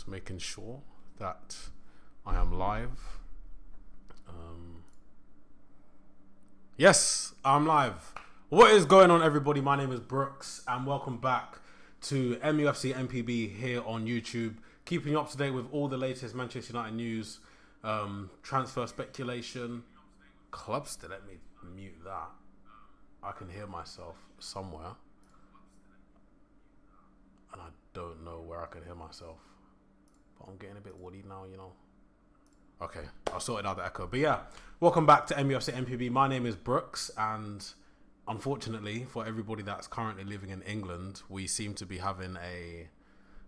Just making sure that I am live. Yes, I'm live. What is going on, everybody? My name is Brooks, and welcome back to mufcMPB here on YouTube, keeping you up to date with all the latest Manchester United news, transfer speculation. Clubs to let me mute that. I can hear myself somewhere, and I don't know where I can hear myself. But I'm getting a bit woody now, you know. Okay, I'll sort it out the echo. But yeah, welcome back to mufcMPB. My name is Brooks, and unfortunately for everybody that's currently living in England, we seem to be having a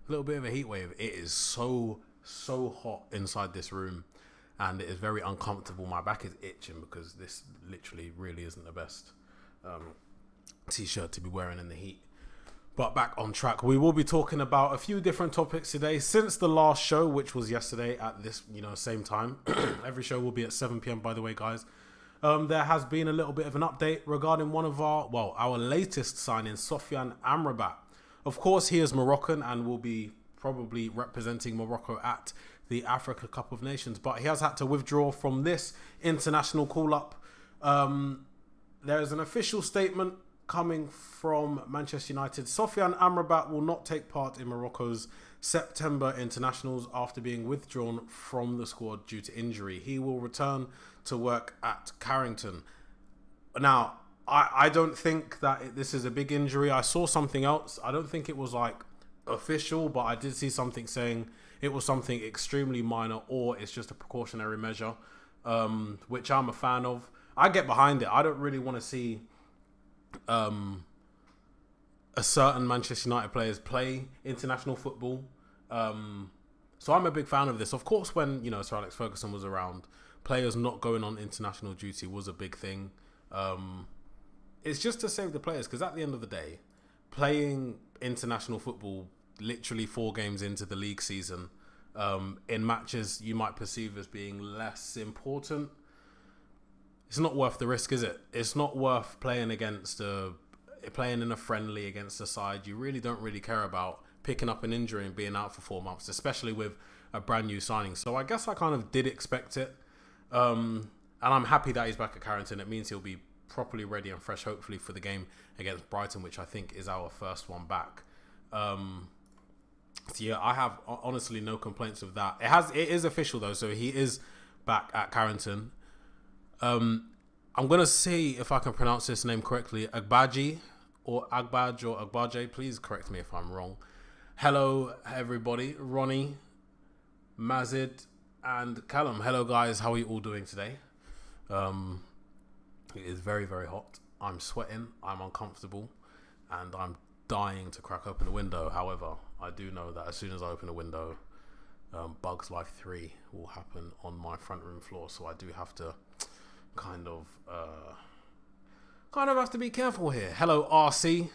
little bit of a heat wave. It is so hot inside this room, and it is very uncomfortable. My back is itching because this literally really isn't the best t-shirt to be wearing in the heat. But back on track, we will be talking about a few different topics today. Since the last show, which was yesterday at this, same time. Every show will be at 7 p.m. by the way, guys. There has been a little bit of an update regarding one of our latest signing, Sofyan Amrabat. Of course, he is Moroccan and will be probably representing Morocco at the Africa Cup of Nations. But he has had to withdraw from this international call-up. There is an official statement coming from Manchester United. Sofyan Amrabat will not take part in Morocco's September internationals after being withdrawn from the squad due to injury. He will return to work at Carrington. Now, I don't think that this is a big injury. I saw something else. I don't think it was official, but I did see something saying it was something extremely minor or it's just a precautionary measure, which I'm a fan of. I get behind it. I don't really want to see a certain Manchester United players play international football. So I'm a big fan of this. Of course, when Sir Alex Ferguson was around, players not going on international duty was a big thing. It's just to save the players, because at the end of the day, playing international football literally 4 games into the league season, in matches you might perceive as being less important, it's not worth the risk, is it? It's not worth playing in a friendly against a side you really don't really care about, picking up an injury and being out for 4 months, especially with a brand new signing. So I guess I kind of did expect it. And I'm happy that he's back at Carrington. It means he'll be properly ready and fresh, hopefully, for the game against Brighton, which I think is our first one back. So yeah, I have honestly no complaints with that. It is official though, so he is back at Carrington. I'm going to see if I can pronounce this name correctly. Agbaji or Agbaje. Please correct me if I'm wrong. Hello, everybody. Ronnie, Mazid, and Callum. Hello, guys. How are you all doing today? It is very, very hot. I'm sweating. I'm uncomfortable. And I'm dying to crack open the window. However, I do know that as soon as I open the window, Bugs Life 3 will happen on my front room floor. So I do have to kind of have to be careful here. Hello, RC.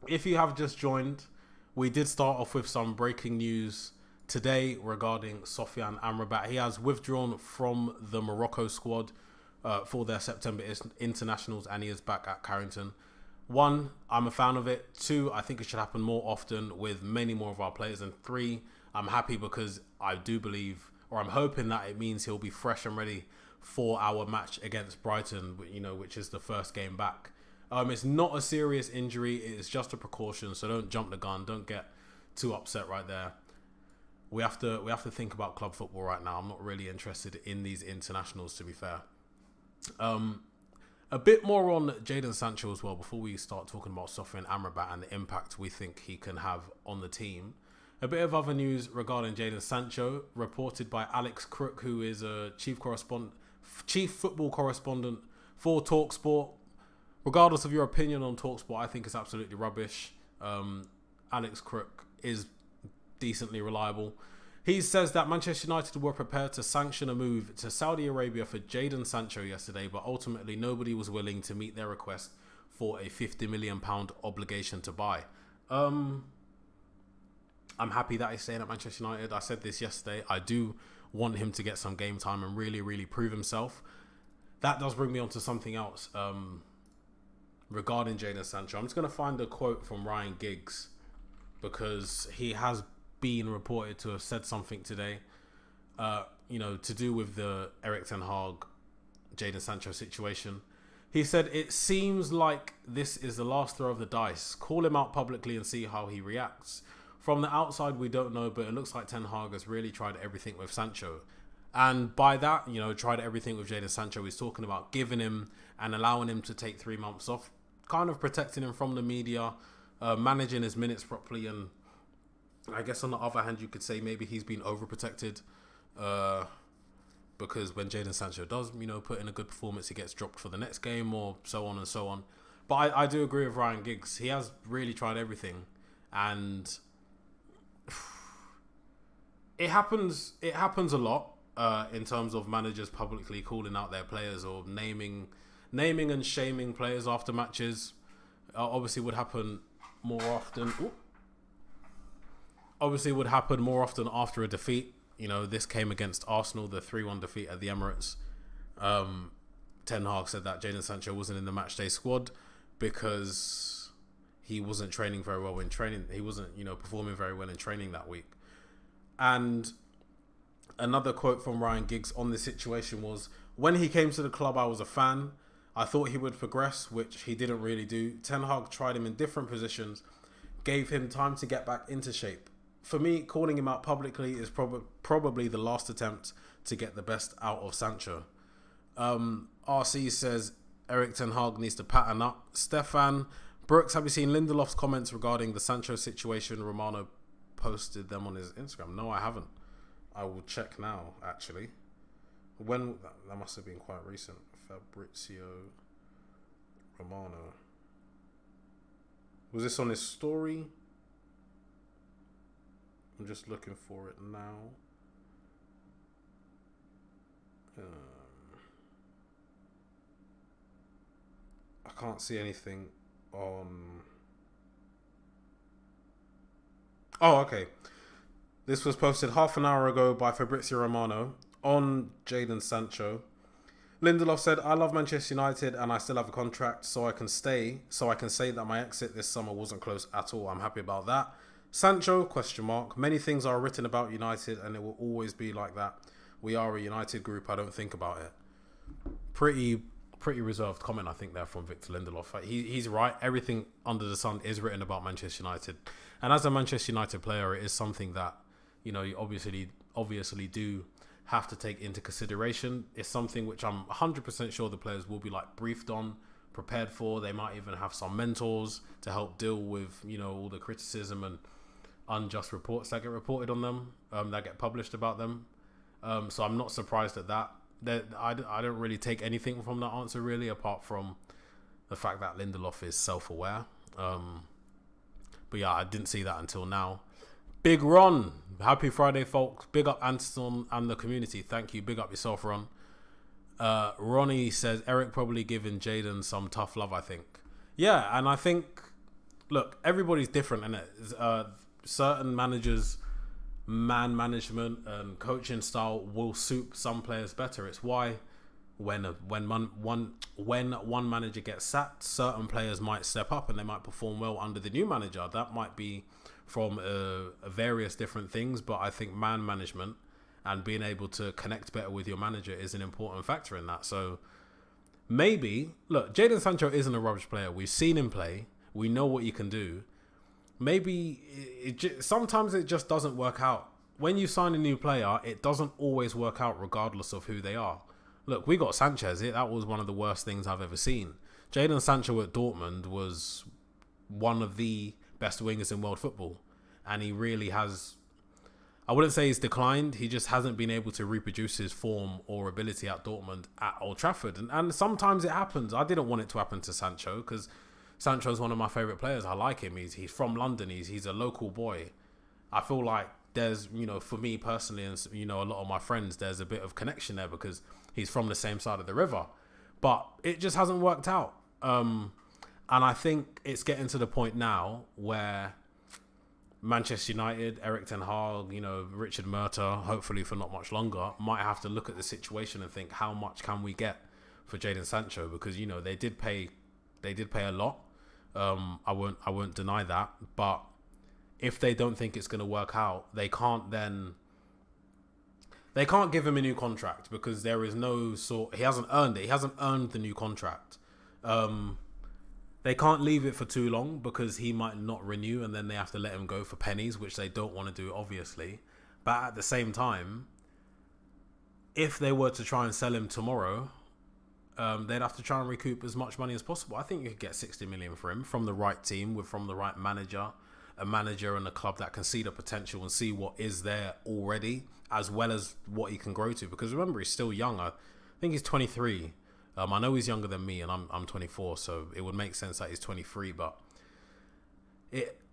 If you have just joined, we did start off with some breaking news today regarding Sofyan Amrabat. He has withdrawn from the Morocco squad for their September internationals, and he is back at Carrington. 1, I'm a fan of it. 2, I think it should happen more often with many more of our players. And 3, I'm happy because I do believe, or I'm hoping that it means he'll be fresh and ready for our match against Brighton, which is the first game back. It's not a serious injury. It's just a precaution, so don't jump the gun. Don't get too upset right there. We have to think about club football right now. I'm not really interested in these internationals, to be fair. A bit more on Jadon Sancho as well before we start talking about Sofyan Amrabat and the impact we think he can have on the team. A bit of other news regarding Jadon Sancho, reported by Alex Crook, who is a chief football correspondent for TalkSport. Regardless of your opinion on TalkSport, I think it's absolutely rubbish. Alex Crook is decently reliable. He says that Manchester United were prepared to sanction a move to Saudi Arabia for Jadon Sancho yesterday, but ultimately nobody was willing to meet their request for a £50 million obligation to buy. I'm happy that he's staying at Manchester United. I said this yesterday. I do want him to get some game time and really, really prove himself. That does bring me on to something else regarding Jadon Sancho. I'm just going to find a quote from Ryan Giggs because he has been reported to have said something today, to do with the Erik ten Hag, Jadon Sancho situation. He said, "It seems like this is the last throw of the dice. Call him out publicly and see how he reacts. From the outside, we don't know, but it looks like Ten Hag has really tried everything with Sancho." And by that, tried everything with Jadon Sancho. He's talking about giving him and allowing him to take 3 months off, kind of protecting him from the media, managing his minutes properly. And I guess on the other hand, you could say maybe he's been overprotected, because when Jadon Sancho does, put in a good performance, he gets dropped for the next game or so on and so on. But I do agree with Ryan Giggs. He has really tried everything, and it happens a lot in terms of managers publicly calling out their players or naming and shaming players after matches. Obviously would happen more often. Obviously would happen more often after a defeat. This came against Arsenal, the 3-1 defeat at the Emirates. Ten Hag said that Jadon Sancho wasn't in the matchday squad because he wasn't training very well in training. He wasn't, performing very well in training that week. And another quote from Ryan Giggs on this situation was, "When he came to the club, I was a fan. I thought he would progress, which he didn't really do. Ten Hag tried him in different positions, gave him time to get back into shape. For me, calling him out publicly is probably the last attempt to get the best out of Sancho." RC says Erik ten Hag needs to pattern up. Stefan Brooks, have you seen Lindelof's comments regarding the Sancho situation? Romano posted them on his Instagram. No, I haven't. I will check now, actually. When that must have been quite recent. Fabrizio Romano. Was this on his story? I'm just looking for it now. I can't see anything on... Oh, okay. This was posted half an hour ago by Fabrizio Romano on Jadon Sancho. Lindelof said, "I love Manchester United and I still have a contract, so I can stay. So I can say that my exit this summer wasn't close at all. I'm happy about that. Sancho, ? Many things are written about United and it will always be like that. We are a United group. I don't think about it." Pretty reserved comment, I think, there from Victor Lindelof. He's right. Everything under the sun is written about Manchester United. And as a Manchester United player, it is something that, you obviously do have to take into consideration. It's something which I'm 100% sure the players will be briefed on, prepared for. They might even have some mentors to help deal with, all the criticism and unjust reports that get reported on them, that get published about them. So I'm not surprised at that. I don't really take anything from that answer, really, apart from the fact that Lindelof is self-aware. But yeah, I didn't see that until now. Big Ron, happy Friday, folks. Big up Anton and the community. Thank you. Big up yourself, Ron. Ronnie says, Eric probably giving Jadon some tough love, I think. Yeah, and I think, look, everybody's different, and certain managers' man management and coaching style will suit some players better. It's why when one manager gets sacked, certain players might step up and they might perform well under the new manager. That might be from various different things, but I think man management and being able to connect better with your manager is an important factor in that. So maybe, look, Jadon Sancho isn't a rubbish player. We've seen him play. We know what he can do. Maybe sometimes it just doesn't work out. When you sign a new player, it doesn't always work out regardless of who they are. Look, we got Sanchez. That was one of the worst things I've ever seen. Jadon Sancho at Dortmund was one of the best wingers in world football. And he really has... I wouldn't say he's declined. He just hasn't been able to reproduce his form or ability at Dortmund at Old Trafford. And sometimes it happens. I didn't want it to happen to Sancho because Sancho's one of my favourite players. I like him. He's from London. He's a local boy. I feel like there's, for me personally and, a lot of my friends, there's a bit of connection there because he's from the same side of the river. But it just hasn't worked out. And I think it's getting to the point now where Manchester United, Erik ten Hag, Richard Murta, hopefully for not much longer, might have to look at the situation and think, how much can we get for Jadon Sancho? Because, they did pay a lot. I won't deny that, but if they don't think it's going to work out, they can't give him a new contract because there is he hasn't earned it. He hasn't earned the new contract. They can't leave it for too long because he might not renew and then they have to let him go for pennies, which they don't want to do, obviously. But at the same time, if they were to try and sell him tomorrow, they'd have to try and recoup as much money as possible. I think you could get 60 million for him from the right team, from the right manager, a manager and a club that can see the potential and see what is there already, as well as what he can grow to. Because remember, he's still young. I think he's 23. I know he's younger than me, and I'm 24, so it would make sense that he's 23. But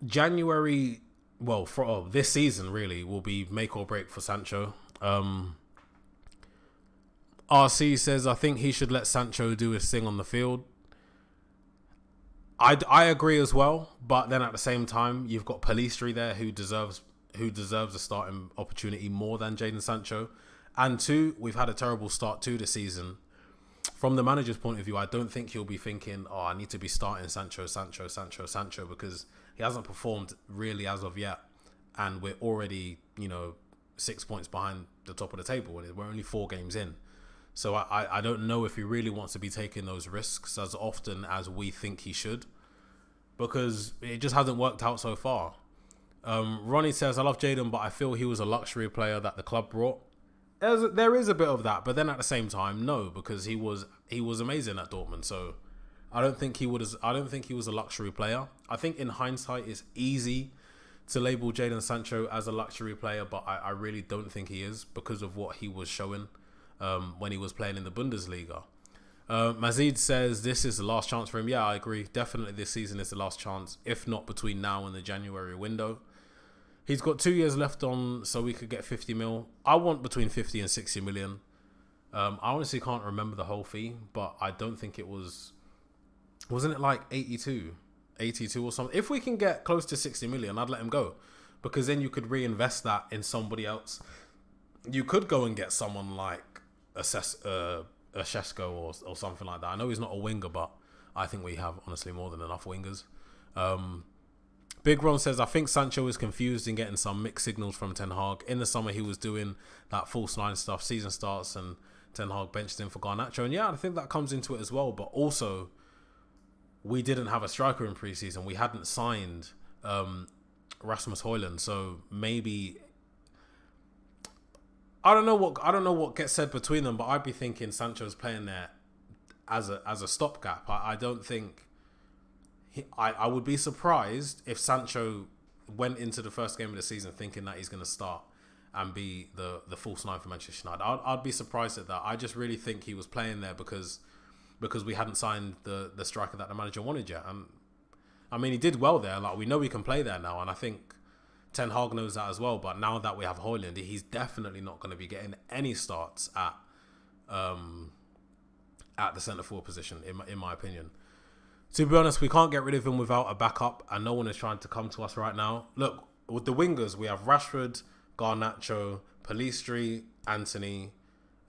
January, well, for this season really will be make or break for Sancho. RC says, I think he should let Sancho do his thing on the field. I agree as well, but then at the same time, you've got Pellistri there who deserves a starting opportunity more than Jadon Sancho. And two, we've had a terrible start to the season. From the manager's point of view, I don't think he'll be thinking, I need to be starting Sancho, because he hasn't performed really as of yet. And we're already, 6 points behind the top of the table, and we're only 4 games in. So I don't know if he really wants to be taking those risks as often as we think he should, because it just hasn't worked out so far. Ronnie says, I love Jadon, but I feel he was a luxury player that the club brought. There is a bit of that, but then at the same time, no, because he was amazing at Dortmund. So I don't think he was a luxury player. I think in hindsight, it's easy to label Jadon Sancho as a luxury player, but I really don't think he is because of what he was showing when he was playing in the Bundesliga. Mazid says this is the last chance for him. Yeah, I agree. Definitely this season is the last chance, if not between now and the January window. He's got 2 years left on, so we could get 50 mil. I want between 50 and 60 million. I honestly can't remember the whole fee, but I don't think it was... Wasn't it like 82 or something? If we can get close to 60 million, I'd let him go. Because then you could reinvest that in somebody else. You could go and get someone like a Shesko or something like that. I know he's not a winger, but I think we have honestly more than enough wingers. Big Ron says, I think Sancho is confused in getting some mixed signals from Ten Hag. In the summer, he was doing that false nine stuff, season starts, and Ten Hag benched him for Garnacho. And yeah, I think that comes into it as well. But also, we didn't have a striker in pre-season. We hadn't signed Rasmus Højlund. So maybe... I don't know what gets said between them, but I'd be thinking Sancho's playing there as a stopgap. I don't think... I would be surprised if Sancho went into the first game of the season thinking that he's going to start and be the false nine for Manchester United. I'd be surprised at that. I just really think he was playing there because we hadn't signed the striker that the manager wanted yet. And I mean, he did well there. Like, we know he can play there now, and I think Ten Hag knows that as well. But now that we have Højlund, he's definitely not going to be getting any starts at the centre forward position, in my opinion. To be honest, we can't get rid of him without a backup, and no one is trying to come to us right now. Look, with the wingers, we have Rashford, Garnacho, Pellistri, Antony,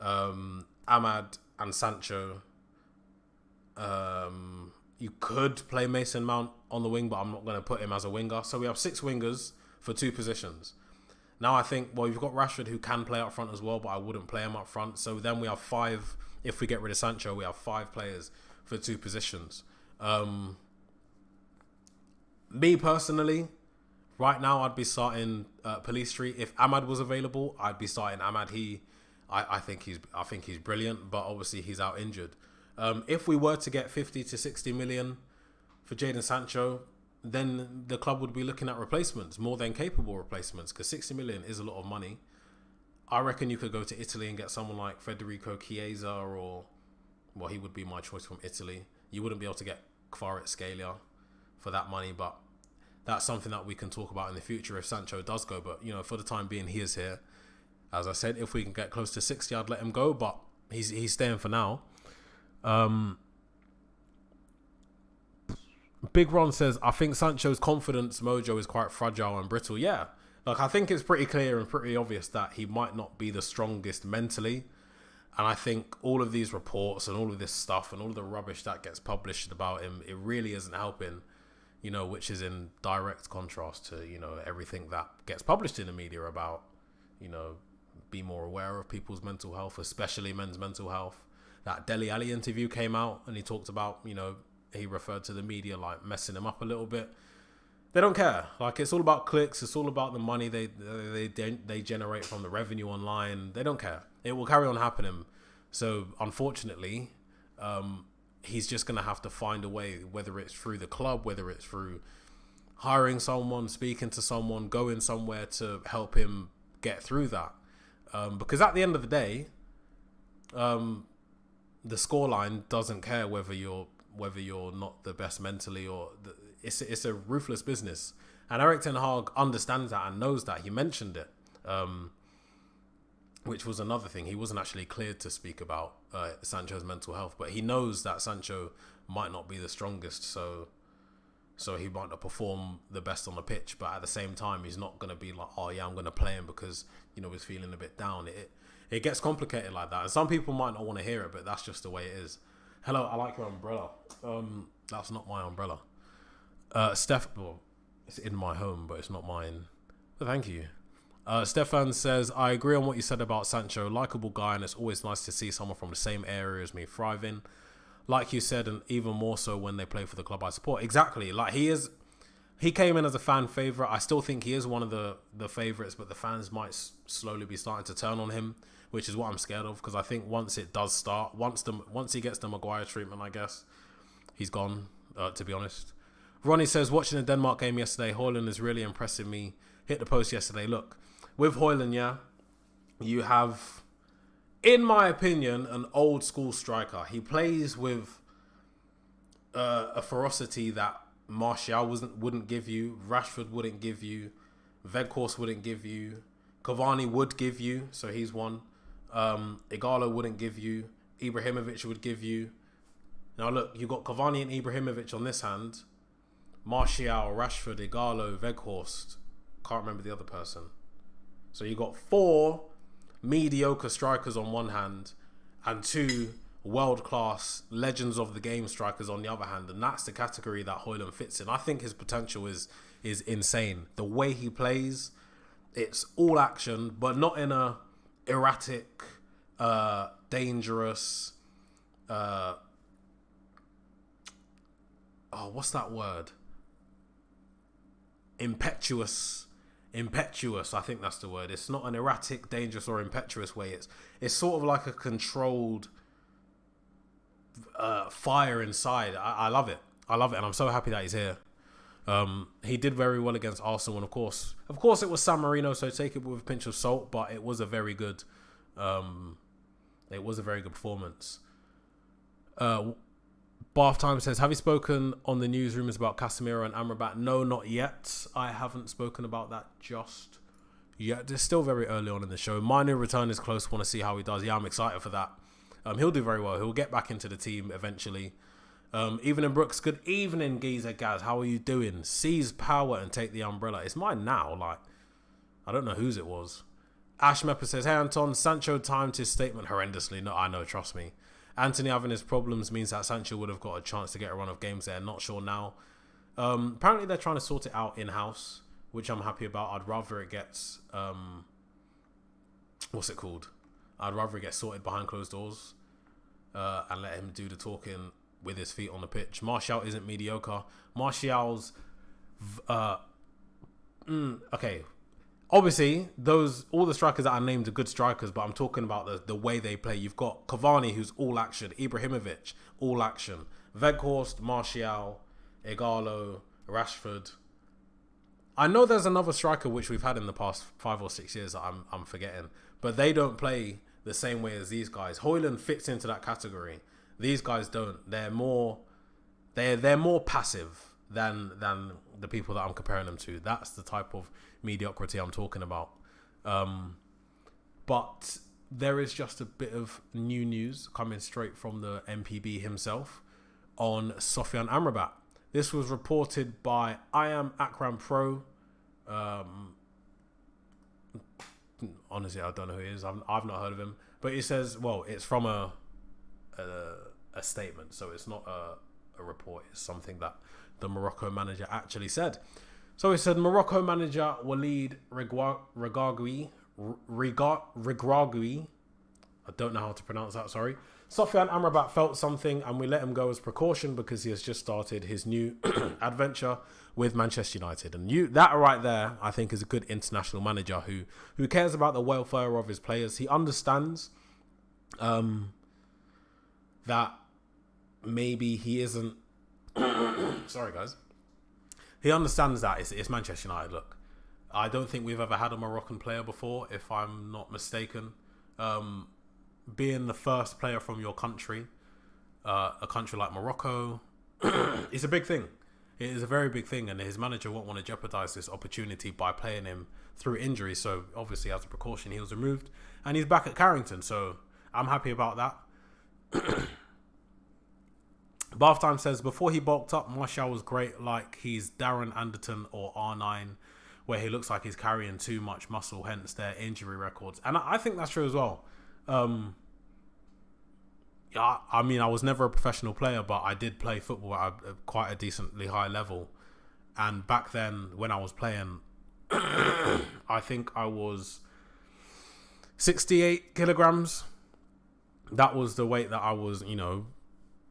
Ahmad, and Sancho. You could play Mason Mount on the wing, but I'm not going to put him as a winger. So we have 6 wingers for 2 positions. Now I think, well, you've got Rashford who can play up front as well, but I wouldn't play him up front. So then we have 5, if we get rid of Sancho, we have 5 players for 2 positions. Me personally, right now I'd be starting Pellistri. If Ahmad was available, I'd be starting Ahmad. I think he's brilliant, but obviously he's out injured. If we were to get 50 to 60 million for Jadon Sancho, then the club would be looking at replacements, more than capable replacements, because 60 million is a lot of money. I reckon you could go to Italy and get someone like Federico Chiesa, or, well, he would be my choice from Italy. You wouldn't be able to get Kvaratskhelia for that money, but that's something that we can talk about in the future if Sancho does go. But, for the time being, he is here. As I said, if we can get close to 60, I'd let him go, but he's staying for now. Big Ron says, I think Sancho's confidence mojo is quite fragile and brittle. Yeah, like, I think it's pretty clear and pretty obvious that he might not be the strongest mentally. And I think all of these reports and all of this stuff and all of the rubbish that gets published about him, it really isn't helping, which is in direct contrast to, everything that gets published in the media about, be more aware of people's mental health, especially men's mental health. That Dele Alli interview came out and he talked about, he referred to the media like messing him up a little bit. They don't care. Like, it's all about clicks. It's all about the money they generate from the revenue online. They don't care. It will carry on happening. So unfortunately, he's just going to have to find a way, whether it's through the club, whether it's through hiring someone, speaking to someone, going somewhere to help him get through that. Because at the end of the day, the scoreline doesn't care whether you're not the best mentally or it's a ruthless business. And Erik ten Hag understands that and knows that. He mentioned it, which was another thing. He wasn't actually cleared to speak about Sancho's mental health, but he knows that Sancho might not be the strongest, so he might not perform the best on the pitch. But at the same time, he's not going to be like, oh yeah, I'm going to play him because he's feeling a bit down. It gets complicated like that, and some people might not want to hear it, but that's just the way it is. Hello, I like your umbrella. That's not my umbrella. Well, it's in my home, but it's not mine. But thank you. Stefan says, I agree on what you said about Sancho. Likeable guy, and it's always nice to see someone from the same area as me thriving. Like you said, and even more so when they play for the club I support. Exactly. Like, he came in as a fan favourite. I still think he is one of the favourites, but the fans might slowly be starting to turn on him, which is what I'm scared of, because I think once it does start, once he gets the Maguire treatment, I guess, he's gone, to be honest. Ronnie says, watching the Denmark game yesterday, Højlund is really impressing me. Hit the post yesterday. Look, with Højlund, yeah, you have, in my opinion, an old school striker. He plays with a ferocity that Martial wouldn't give you, Rashford wouldn't give you, Weghorst wouldn't give you, Cavani would give you, so he's one. Igalo wouldn't give you, Ibrahimovic would give you. Now look, you got Cavani and Ibrahimovic on this hand, Martial, Rashford, Igalo, Weghorst, can't remember the other person. So you got 4 mediocre strikers on one hand and 2 world-class legends of the game strikers on the other hand, and that's the category that Højlund fits in. I think his potential is insane. The way he plays, it's all action, but not in a erratic, dangerous, what's that word? Impetuous, I think that's the word. It's not an erratic, dangerous, or impetuous way. It's sort of like a controlled fire inside. I love it, and I'm so happy that he's here. He did very well against Arsenal, and of course it was San Marino, so take it with a pinch of salt, but it was a very good performance. Bath Time says, have you spoken on the news rumours about Casemiro and Amrabat? No, not yet. I haven't spoken about that just yet. It's still very early on in the show. Minor return is close. Want to see how he does. Yeah, I'm excited for that. He'll do very well. He'll get back into the team eventually. Evening Brooks, good evening, Geezer Gaz. How are you doing? Seize power and take the umbrella. It's mine now. Like, I don't know whose it was. Ash Mepper says, hey Anton, Sancho timed his statement horrendously. No, I know, trust me. Anthony having his problems means that Sancho would have got a chance to get a run of games there. Not sure now. Apparently they're trying to sort it out in-house, which I'm happy about. I'd rather it gets... what's it called? I'd rather it get sorted behind closed doors and let him do the talking with his feet on the pitch. Martial isn't mediocre. Martial's... okay. Obviously, all the strikers that I named are good strikers, but I'm talking about the way they play. You've got Cavani, who's all action. Ibrahimovic, all action. Weghorst, Martial, Igalo, Rashford. I know there's another striker which we've had in the past 5 or 6 years that I'm forgetting, but they don't play the same way as these guys. Højlund fits into that category. These guys don't. They're more passive than the people that I'm comparing them to. That's the type of mediocrity I'm talking about. But there is just a bit of new news coming straight from the MPB himself on Sofyan Amrabat. This was reported by I Am Akram Pro. Honestly, I don't know who he is. I've not heard of him. But he says, well, it's from a statement, so it's not a report. It's something that the Morocco manager actually said. So he said Morocco manager Walid Regragui, I don't know how to pronounce that, sorry. Sofyan Amrabat felt something and we let him go as precaution because he has just started his new adventure with Manchester United. And that right there, I think, is a good international manager who cares about the welfare of his players. He understands that maybe he isn't... Sorry, guys. He understands that it's Manchester United. Look, I don't think we've ever had a Moroccan player before, if I'm not mistaken. Being the first player from your country, a country like Morocco, is a big thing. It is a very big thing, and his manager won't want to jeopardize this opportunity by playing him through injury. So obviously, as a precaution, he was removed, and he's back at Carrington. So I'm happy about that. Bath Time says, before he bulked up, Martial was great, like he's Darren Anderton or R9, where he looks like he's carrying too much muscle, hence their injury records. And I think that's true as well. Yeah, I mean, I was never a professional player, but I did play football at quite a decently high level. And back then, when I was playing, I think I was 68 kilograms. That was the weight that I was,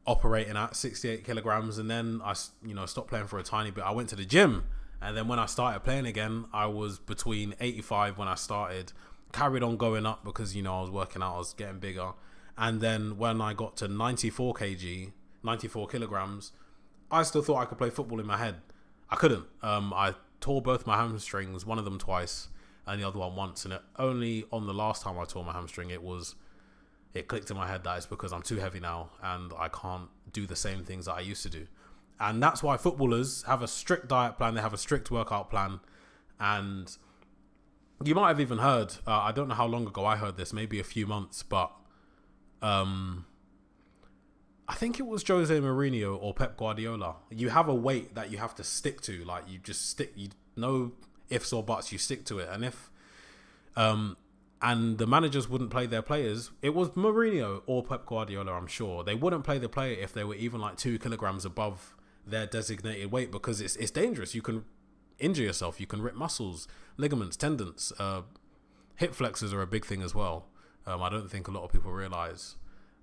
operating at, 68 kilograms. And then I, stopped playing for a tiny bit. I went to the gym. And then when I started playing again, I was between 85 when I started, carried on going up because, I was working out, I was getting bigger. And then when I got to 94 kilograms, I still thought I could play football in my head. I couldn't. I tore both my hamstrings, one of them twice and the other one once. And only on the last time I tore my hamstring, it clicked in my head that it's because I'm too heavy now and I can't do the same things that I used to do. And that's why footballers have a strict diet plan. They have a strict workout plan. And you might have even heard, I don't know how long ago I heard this, maybe a few months, but I think it was Jose Mourinho or Pep Guardiola. You have a weight that you have to stick to. Like, you just stick, no ifs or buts, you stick to it. And if and the managers wouldn't play their players, it was Mourinho or Pep Guardiola, I'm sure. They wouldn't play the player if they were even like 2 kilograms above their designated weight, because it's dangerous. You can injure yourself. You can rip muscles, ligaments, tendons. Hip flexors are a big thing as well. I don't think a lot of people realize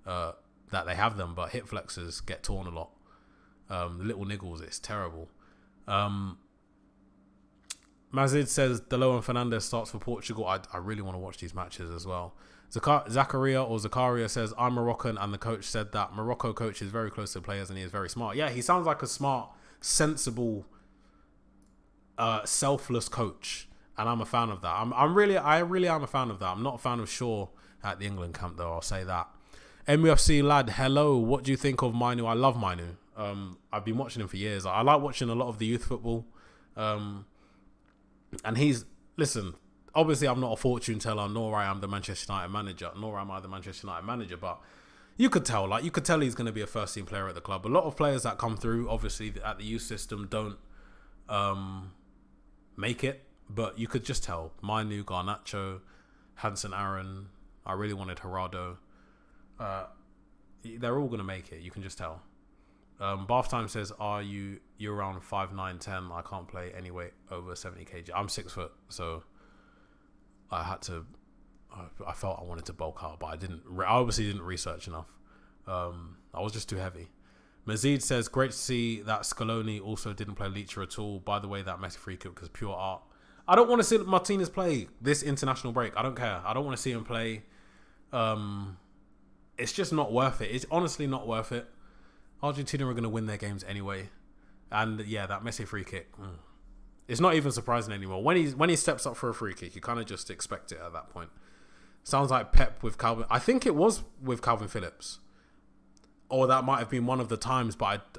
that they have them, but hip flexors get torn a lot. The little niggles, it's terrible. Mazid says Delo and Fernandez starts for Portugal. I really want to watch these matches as well. Zakaria says, I'm Moroccan and the coach said that Morocco coach is very close to the players and he is very smart. Yeah, he sounds like a smart, sensible, selfless coach, and I'm a fan of that. I really am a fan of that. I'm not a fan of Shaw at the England camp though, I'll say that. MUFC lad, hello. What do you think of Mainu? I love Mainu. I've been watching him for years. I like watching a lot of the youth football. And listen, obviously I'm not a fortune teller, nor I am the Manchester United manager, nor am I the Manchester United manager, but you could tell he's going to be a first team player at the club. A lot of players that come through, obviously at the youth system, don't make it, but you could just tell. Mainu, Garnacho, Hansen Aaron, I really wanted Gerardo. They're all going to make it, you can just tell. Bath Time says, you're around 5'9", 10. I can't play any weight over 70 kg. I'm 6 foot, so I felt I wanted to bulk out, but I obviously didn't research enough. I was just too heavy. Mazid says, great to see that Scaloni also didn't play Leacher at all. By the way, that Messi free kick was pure art. I don't want to see Martinez play this international break. I don't care. I don't want to see him play. It's just not worth it. It's honestly not worth it. Argentina are going to win their games anyway. And yeah, that Messi free kick, it's not even surprising anymore. When he steps up for a free kick, you kind of just expect it at that point. Sounds like Pep with Calvin. I think it was with Calvin Phillips. Or that might have been one of the times, but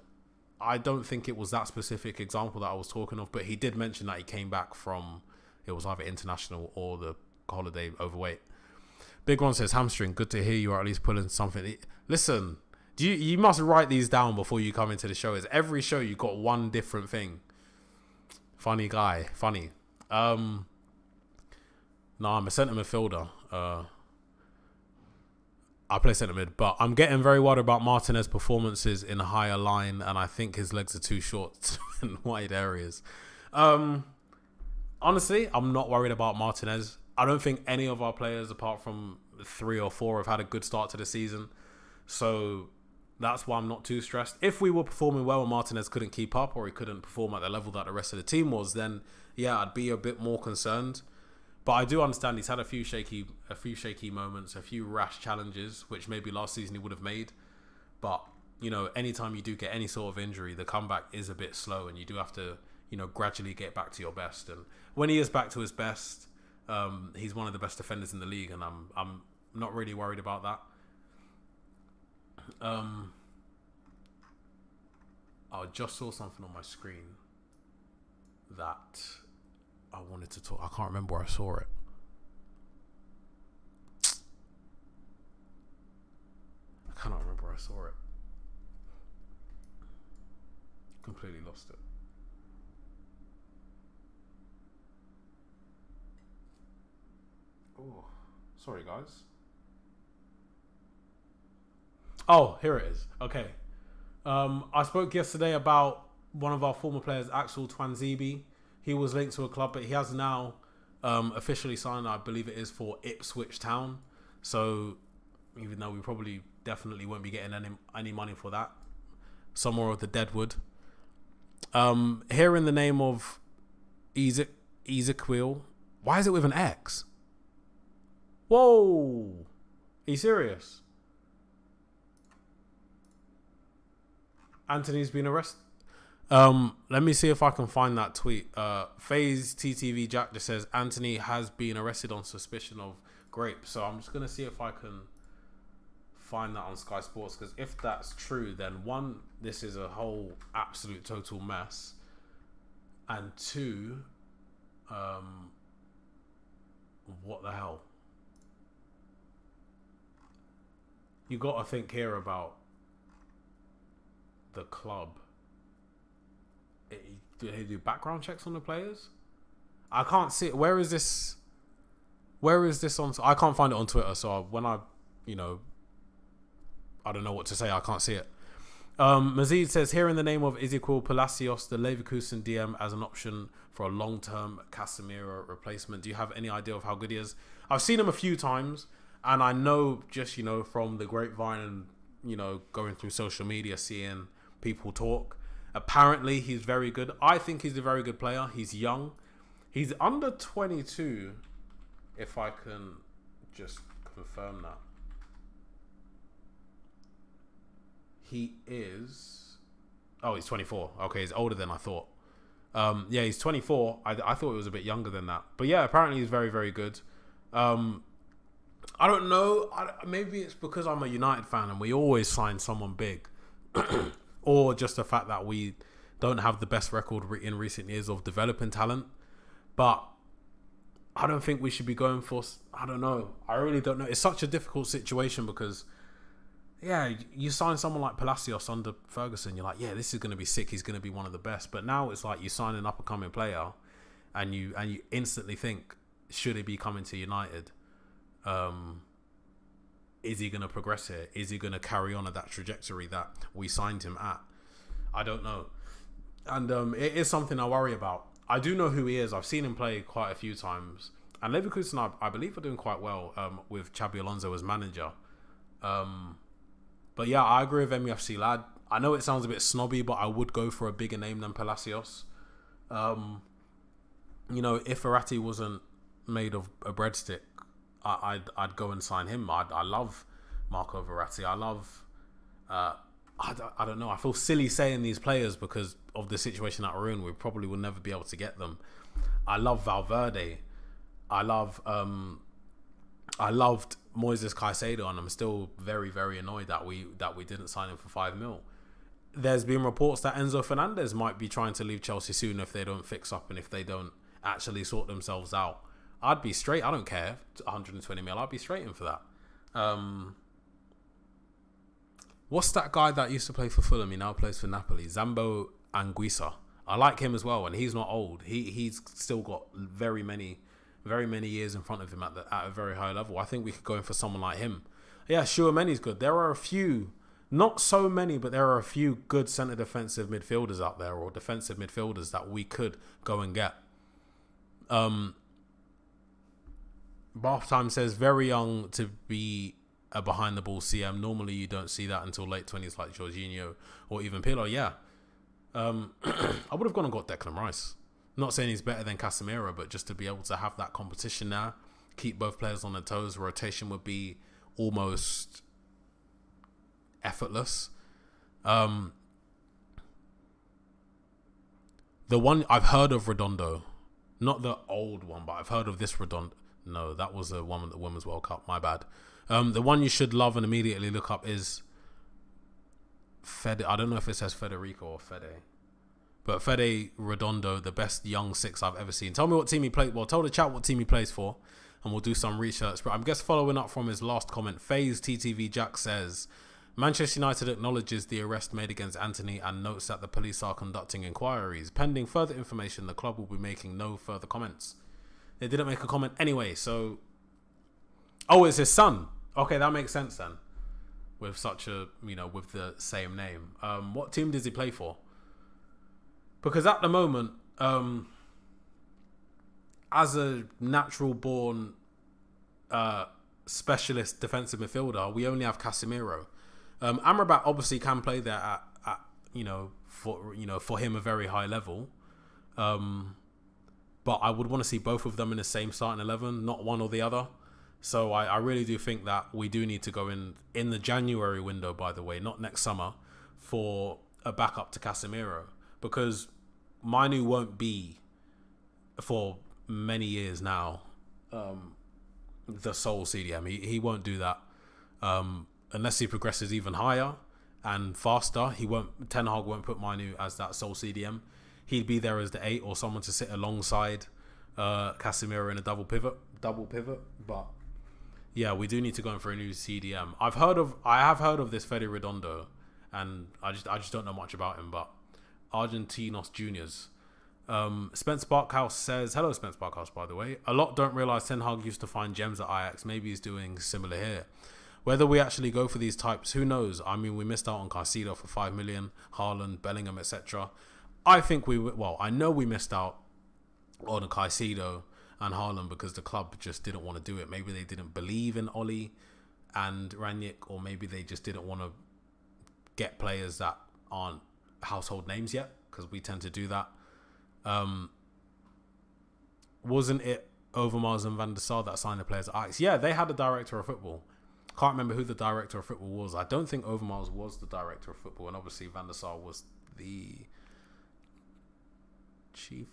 I don't think it was that specific example that I was talking of. But he did mention that he came back from, it was either international or the holiday overweight. Big One says, hamstring, good to hear you are at least pulling something. Listen, you must write these down before you come into the show. Is every show you got one different thing? Funny guy, funny. No, I'm a centre midfielder. I play centre mid, but I'm getting very worried about Martinez's performances in a higher line, and I think his legs are too short in wide areas. Honestly, I'm not worried about Martinez. I don't think any of our players, apart from 3 or 4, have had a good start to the season. So that's why I'm not too stressed. If we were performing well and Martinez couldn't keep up, or he couldn't perform at the level that the rest of the team was, then yeah, I'd be a bit more concerned. But I do understand he's had a few shaky moments, a few rash challenges, which maybe last season he would have made. But, you know, anytime you do get any sort of injury, the comeback is a bit slow, and you do have to, you know, gradually get back to your best. And when he is back to his best, he's one of the best defenders in the league, and I'm not really worried about that. I just saw something on my screen that I wanted to talk. I can't remember where I saw it. I cannot remember where I saw it. Completely lost it. Oh, sorry guys. Oh, here it is. Okay. I spoke yesterday about one of our former players, Axel Twanzebe. He was linked to a club, but he has now officially signed, I believe it is, for Ipswich Town. So even though we probably definitely won't be getting any money for that, somewhere of the Deadwood. Here in the name of Ezequiel. Why is it with an X? Whoa! Are you serious? Anthony's been arrested. Let me see if I can find that tweet. FaZe TTV Jack just says Anthony has been arrested on suspicion of grape. So I'm just gonna see if I can find that on Sky Sports, because if that's true, then 1, this is a whole absolute total mess, and 2, what the hell? You got to think here about the club. Do they do background checks on the players? I can't see it. Where is this on? I can't find it on Twitter. So when I don't know what to say. I can't see it. Mazid says, here in the name of Ezequiel Palacios, the Leverkusen DM as an option for a long-term Casemiro replacement. Do you have any idea of how good he is? I've seen him a few times, and I know just, from the grapevine and, going through social media, seeing people talk. Apparently, he's very good. I think he's a very good player. He's young. He's under 22, if I can just confirm that. He is... Oh, he's 24. Okay, he's older than I thought. Yeah, he's 24. I thought he was a bit younger than that. But yeah, apparently he's very, very good. I don't know. Maybe it's because I'm a United fan and we always sign someone big. Or just the fact that we don't have the best record in recent years of developing talent. But I don't think we should be going for... I don't know. I really don't know. It's such a difficult situation because... Yeah, you sign someone like Palacios under Ferguson, you're like, yeah, this is going to be sick. He's going to be one of the best. But now it's like you sign an up-and-coming player and you instantly think, should he be coming to United? Is he going to progress here? Is he going to carry on at that trajectory that we signed him at? I don't know. And it is something I worry about. I do know who he is. I've seen him play quite a few times. And Leverkusen, I believe, are doing quite well with Xabi Alonso as manager. But yeah, I agree with MUFC Lad. I know it sounds a bit snobby, but I would go for a bigger name than Palacios. If Verratti wasn't made of a breadstick, I'd go and sign him. I love Marco Verratti. I love... I don't know. I feel silly saying these players because of the situation that we're in. We probably will never be able to get them. I love Valverde. I loved Moises Caicedo, and I'm still very, very annoyed that we didn't sign him for $5 million. There's been reports that Enzo Fernandez might be trying to leave Chelsea soon if they don't fix up and if they don't actually sort themselves out. I'd be straight. I don't care. 120 mil. I'd be straight in for that. What's that guy that used to play for Fulham? He now plays for Napoli. Zambo Anguissa. I like him as well, and he's not old. He's still got very many years in front of him at a very high level. I think we could go in for someone like him. Yeah, Tchouameni's good. There are a few, not so many, but there are a few good centre defensive midfielders out there, or defensive midfielders that we could go and get. Bath Time says, very young to be a behind the ball CM. Normally you don't see that until late 20s like Jorginho or even Pirlo. Yeah. I would have gone and got Declan Rice. Not saying he's better than Casemiro, but just to be able to have that competition now, keep both players on their toes, rotation would be almost effortless. The one I've heard of Redondo, not the old one, but I've heard of this Redondo. No, that was the one at the Women's World Cup. My bad. The one you should love and immediately look up is Fede. I don't know if it says Federico or Fede, but Fede Redondo, the best young six I've ever seen. Tell me what team he played. Well, tell the chat what team he plays for, and we'll do some research. But I'm just following up from his last comment. FaZe TTV Jack says, Manchester United acknowledges the arrest made against Anthony and notes that the police are conducting inquiries. Pending further information, the club will be making no further comments. They didn't make a comment anyway, so... Oh, it's his son. Okay, that makes sense then. With such a, with the same name. What team does he play for? Because at the moment, as a natural-born specialist defensive midfielder, we only have Casemiro. Amrabat obviously can play there at for him a very high level. But I would want to see both of them in the same starting 11, not one or the other. So I really do think that we do need to go in the January window, by the way, not next summer, for a backup to Casemiro. Because Manu won't be, for many years now, the sole CDM. He won't do that. Unless he progresses even higher and faster, Ten Hag won't put Manu as that sole CDM. He'd be there as the 8 or someone to sit alongside Casemiro in a double pivot. But yeah, we do need to go in for a new CDM. I have heard of this Fede Redondo, and I just don't know much about him. But Argentinos Juniors. Spence Barkhouse says, hello Spence Barkhouse, by the way. A lot don't realise Ten Hag used to find gems at Ajax. Maybe he's doing similar here. Whether we actually go for these types, who knows? I mean, we missed out on Caicedo for 5 million, Haaland, Bellingham, etc. I know we missed out on Caicedo and Haaland because the club just didn't want to do it. Maybe they didn't believe in Oli and Ranić, or maybe they just didn't want to get players that aren't household names yet, because we tend to do that. Wasn't it Overmars and Van der Sar that signed the players at Ajax? Yeah, they had a director of football. Can't remember who the director of football was. I don't think Overmars was the director of football, and obviously Van der Sar was the chief.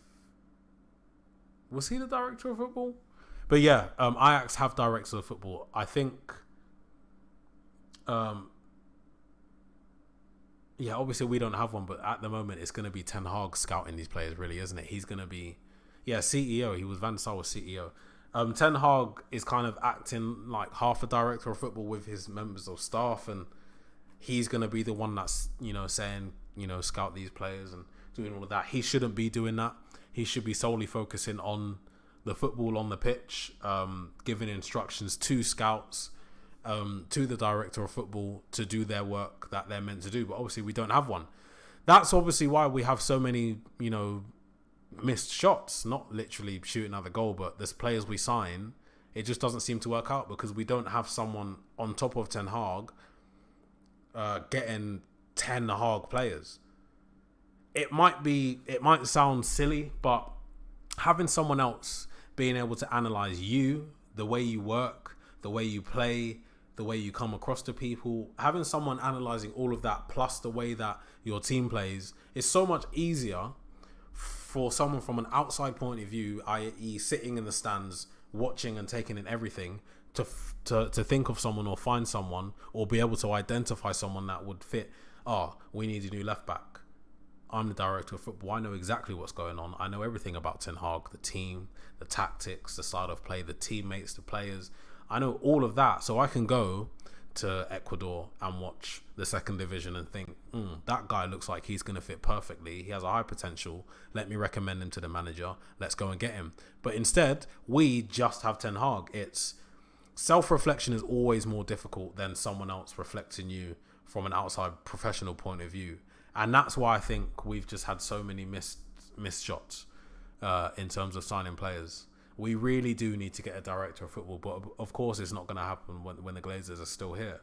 Was he the director of football? But yeah, Ajax have directors of football. I think, obviously we don't have one, but at the moment it's going to be Ten Hag scouting these players, really, isn't it? He's going to be, CEO. He was Van der Sar was CEO. Ten Hag is kind of acting like half a director of football with his members of staff, and he's going to be the one that's, saying, scout these players and doing all of that. He shouldn't be doing that. He should be solely focusing on the football on the pitch, giving instructions to scouts, to the director of football to do their work that they're meant to do. But obviously we don't have one. That's obviously why we have so many, missed shots, not literally shooting at the goal, but there's players we sign, it just doesn't seem to work out because we don't have someone on top of Ten Hag getting Ten Hag players. It might sound silly, but having someone else being able to analyze you, the way you work, the way you play, the way you come across to people, having someone analyzing all of that plus the way that your team plays is so much easier for someone from an outside point of view, i.e. sitting in the stands, watching and taking in everything, to think of someone or find someone or be able to identify someone that would fit. We need a new left back. I'm the director of football. I know exactly what's going on. I know everything about Ten Hag, the team, the tactics, the style of play, the teammates, the players. I know all of that. So I can go to Ecuador and watch the second division and think, that guy looks like he's going to fit perfectly. He has a high potential. Let me recommend him to the manager. Let's go and get him. But instead, we just have Ten Hag. It's self-reflection is always more difficult than someone else reflecting you from an outside professional point of view. And that's why I think we've just had so many missed shots in terms of signing players. We really do need to get a director of football, but of course it's not going to happen when the Glazers are still here.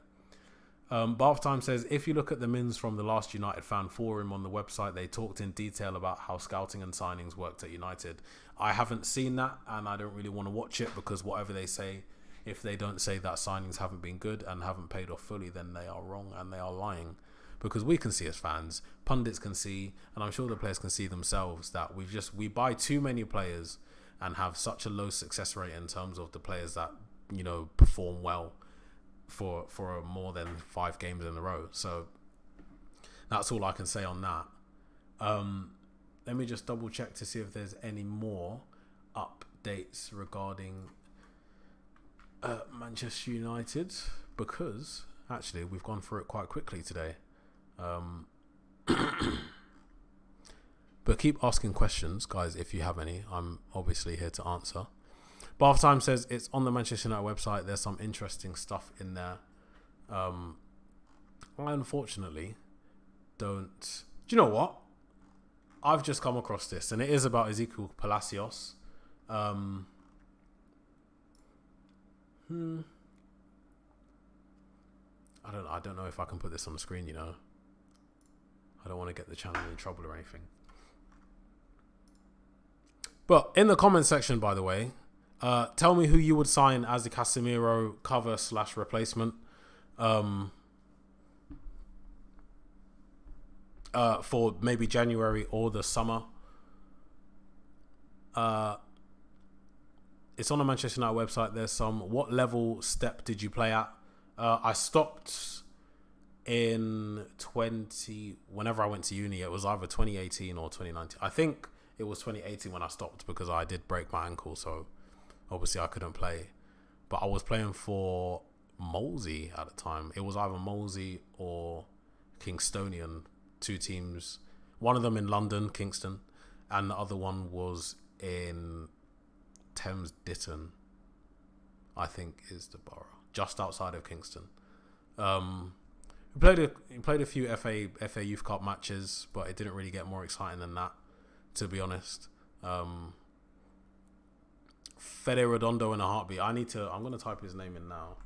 Bath Time says, if you look at the mins from the last United fan forum on the website, they talked in detail about how scouting and signings worked at United. I haven't seen that, and I don't really want to watch it, because whatever they say, if they don't say that signings haven't been good and haven't paid off fully, then they are wrong and they are lying. Because we can see as fans, pundits can see, and I'm sure the players can see themselves, that we buy too many players and have such a low success rate in terms of the players that, you know, perform well for more than 5 games in a row. So that's all I can say on that. Let me just double check to see if there's any more updates regarding Manchester United, because actually we've gone through it quite quickly today. But keep asking questions, guys, if you have any. I'm obviously here to answer. Bath Time says it's on the Manchester United website. There's some interesting stuff in there. I unfortunately don't. Do you know what? I've just come across this, and it is about Ezekiel Palacios. I don't know if I can put this on the screen, you know. I don't want to get the channel in trouble or anything. But in the comment section, by the way, tell me who you would sign as the Casemiro cover/replacement for maybe January or the summer. It's on the Manchester United website. There's some, what level step did you play at? I stopped in whenever I went to uni. It was either 2018 or 2019. I think it was 2018 when I stopped, because I did break my ankle, so obviously I couldn't play. But I was playing for Molesey at the time. It was either Molesey or Kingstonian, 2 teams. One of them in London, Kingston, and the other one was in Thames Ditton, I think is the borough, just outside of Kingston. We played a few FA Youth Cup matches, but it didn't really get more exciting than that, to be honest. Fede Redondo in a heartbeat. I'm going to type his name in now.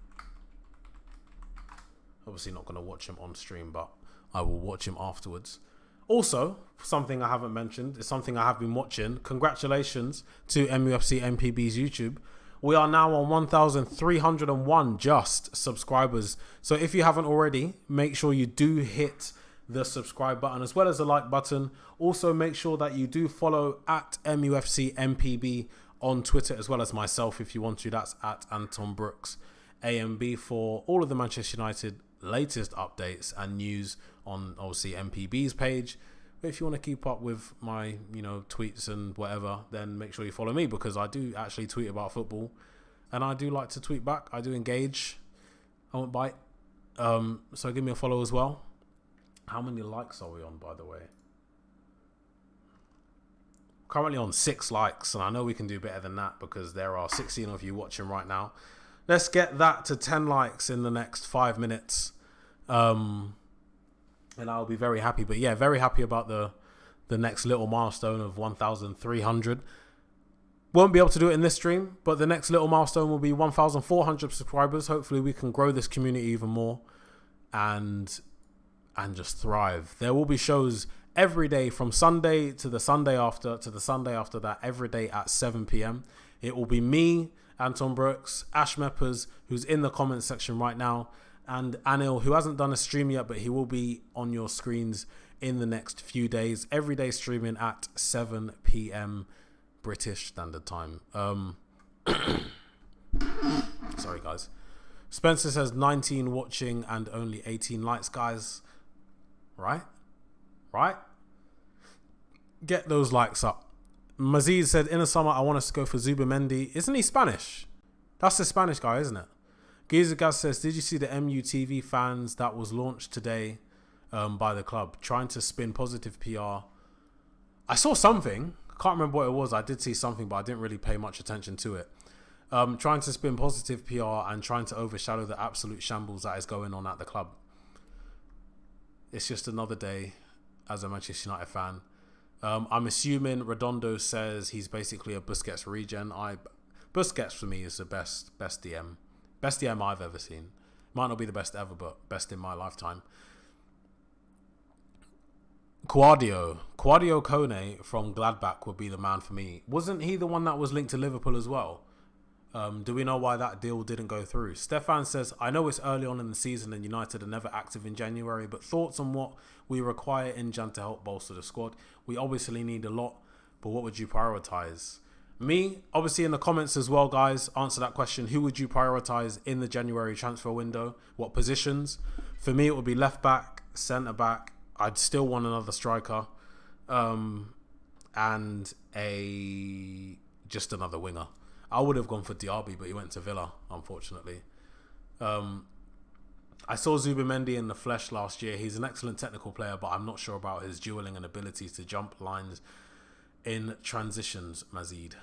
Obviously not going to watch him on stream, but I will watch him afterwards. Also, something I haven't mentioned is something I have been watching. Congratulations to mufcMPB's YouTube. We are now on 1,301 just subscribers. So if you haven't already, make sure you do hit the subscribe button as well as the like button. Also, make sure that you do follow at mufcMPB on Twitter, as well as myself if you want to. That's at Anton Brooks AMB for all of the Manchester United latest updates and news on obviously MPB's page. But if you want to keep up with my, you know, tweets and whatever, then make sure you follow me, because I do actually tweet about football and I do like to tweet back. I do engage. I won't bite. So give me a follow as well. How many likes are we on, by the way? Currently on 6 likes, and I know we can do better than that because there are 16 of you watching right now. Let's get that to 10 likes in the next 5 minutes. And I'll be very happy. But yeah, very happy about the next little milestone of 1,300. Won't be able to do it in this stream, but the next little milestone will be 1,400 subscribers. Hopefully we can grow this community even more and just thrive. There will be shows every day from Sunday to the Sunday after that, every day at 7 p.m. It will be me, Anton Brooks, Ash Meppers, who's in the comments section right now, and Anil, who hasn't done a stream yet, but he will be on your screens in the next few days. Every day streaming at 7 p.m. British Standard Time. Sorry, guys. Spencer says 19 watching and only 18 likes, guys. Right? Get those likes up. Maziz said, in the summer, I want us to go for Zubamendi. Isn't he Spanish? That's the Spanish guy, isn't it? Giza Gaz says, did you see the MUTV fans that was launched today by the club trying to spin positive PR? I saw something. I can't remember what it was. I did see something, but I didn't really pay much attention to it. Trying to spin positive PR and trying to overshadow the absolute shambles that is going on at the club. It's just another day as a Manchester United fan. I'm assuming Redondo says he's basically a Busquets regen. Busquets for me is the best DM. Best DM I've ever seen. Might not be the best ever, but best in my lifetime. Quadio Kone from Gladbach would be the man for me. Wasn't he the one that was linked to Liverpool as well? Do we know why that deal didn't go through? Stefan says, I know it's early on in the season and United are never active in January, but thoughts on what we require in Jan to help bolster the squad? We obviously need a lot, but what would you prioritise? Me, obviously in the comments as well, guys, answer that question. Who would you prioritise in the January transfer window? What positions? For me, it would be left back, centre back. I'd still want another striker, and just another winger. I would have gone for Diaby, but he went to Villa, unfortunately. I saw Zubimendi in the flesh last year. He's an excellent technical player, but I'm not sure about his duelling and abilities to jump lines in transitions, Mazid.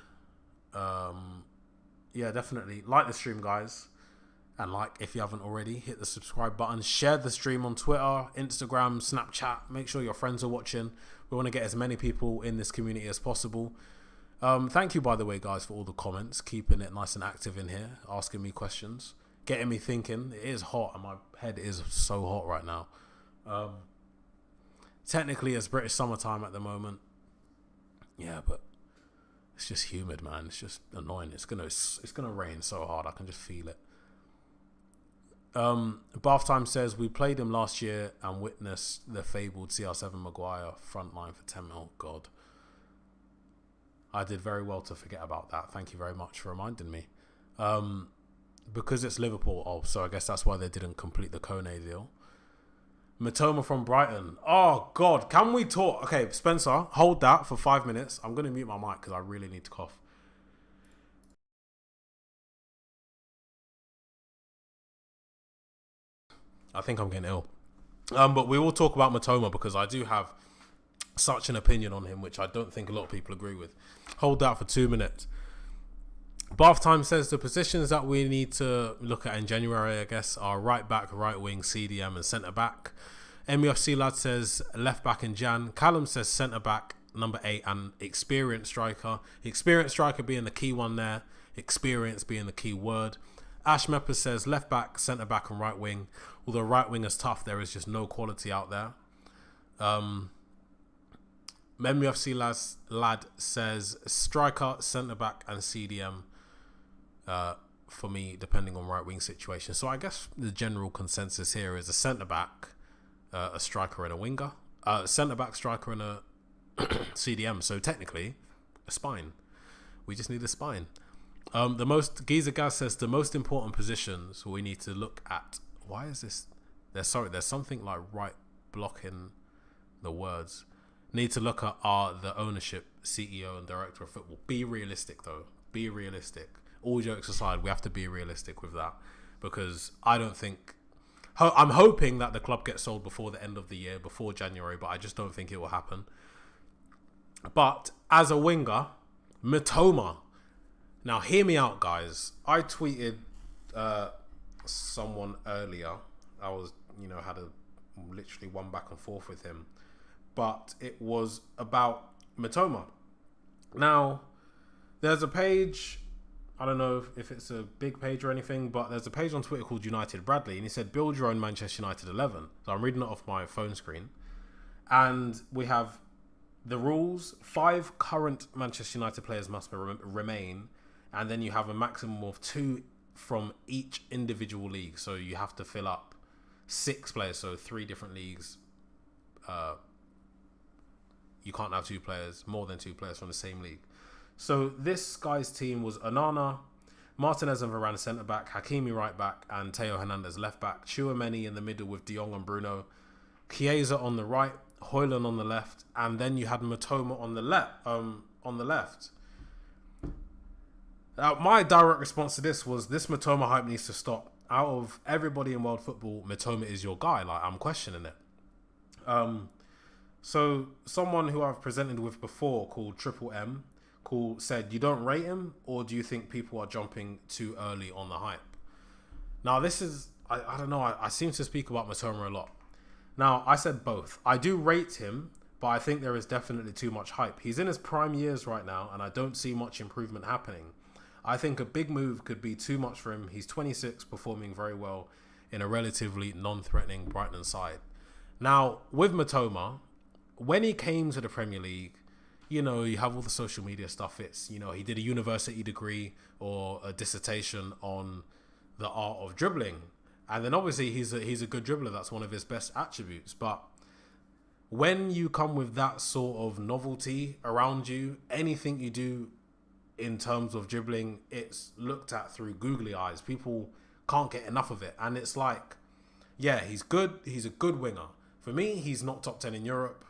Yeah, definitely. Like the stream, guys. And if you haven't already, hit the subscribe button. Share the stream on Twitter, Instagram, Snapchat. Make sure your friends are watching. We want to get as many people in this community as possible. Thank you, by the way, guys, for all the comments. Keeping it nice and active in here. Asking me questions. Getting me thinking. It is hot and my head is so hot right now. Technically, it's British summertime at the moment. Yeah, but it's just humid, man. It's just annoying. It's gonna rain so hard. I can just feel it. Bath Time says, we played him last year and witnessed the fabled CR7 Maguire front line for 10 mil. God. I did very well to forget about that. Thank you very much for reminding me. Because it's Liverpool. Oh, so I guess that's why they didn't complete the Kone deal. Matoma from Brighton. Oh, God. Can we talk? Okay, Spencer, hold that for 5 minutes. I'm going to mute my mic because I really need to cough. I think I'm getting ill. But we will talk about Matoma because I do have such an opinion on him, which I don't think a lot of people agree with. Hold that for 2 minutes. Bath Time says the positions that we need to look at in January, I guess, are right back, right wing, CDM and centre back. MUFC Lad says left back in Jan. Callum says centre back, number 8 and experienced striker. Experienced striker being the key one there. Experience being the key word. Ash Mepper says left back, centre back and right wing. Although right wing is tough, there is just no quality out there. MUFC Lad says striker, centre back and CDM for me, depending on right wing situation. So I guess the general consensus here is a centre back, a striker and a winger. Centre back, striker and a CDM. So technically, a spine. We just need a spine. Giza Gaz says the most important positions we need to look at. Why is this? There's something like right blocking the words. Need to look at are the ownership, CEO and director of football. Be realistic though. Be realistic. All jokes aside, we have to be realistic with that because I don't think. I'm hoping that the club gets sold before the end of the year, before January, but I just don't think it will happen. But as a winger, Matoma. Now, hear me out, guys. I tweeted someone earlier. I was, had literally one back and forth with him. But it was about Matoma. Now, there's a page, I don't know if it's a big page or anything, but there's a page on Twitter called United Bradley, and he said, build your own Manchester United 11. So I'm reading it off my phone screen. And we have the rules. 5 current Manchester United players must remain. And then you have a maximum of 2 from each individual league. So you have to fill up 6 players. So 3 different leagues. You can't have more than 2 players from the same league. So this guy's team was Onana, Martinez and Varane centre back, Hakimi right back, and Teo Hernandez left back. Chouameni in the middle with De Jong and Bruno. Chiesa on the right, Højlund on the left, and then you had Matoma on the left. My direct response to this was this Matoma hype needs to stop. Out of everybody in world football, Matoma is your guy. I'm questioning it. So someone who I've presented with before called Triple M Cool said, you don't rate him, or do you think people are jumping too early on the hype? Now, this is, I don't know, I seem to speak about Matoma a lot. Now, I said both. I do rate him, but I think there is definitely too much hype. He's in his prime years right now, and I don't see much improvement happening. I think a big move could be too much for him. He's 26, performing very well in a relatively non-threatening Brighton side. Now, with Matoma, when he came to the Premier League, you know, you have all the social media stuff. It's, you know, he did a university degree or a dissertation on the art of dribbling. And then obviously he's a good dribbler. That's one of his best attributes. But when you come with that sort of novelty around you, anything you do in terms of dribbling, it's looked at through googly eyes. People can't get enough of it. And it's like, yeah, he's good. He's a good winger. For me, he's not top 10 in Europe.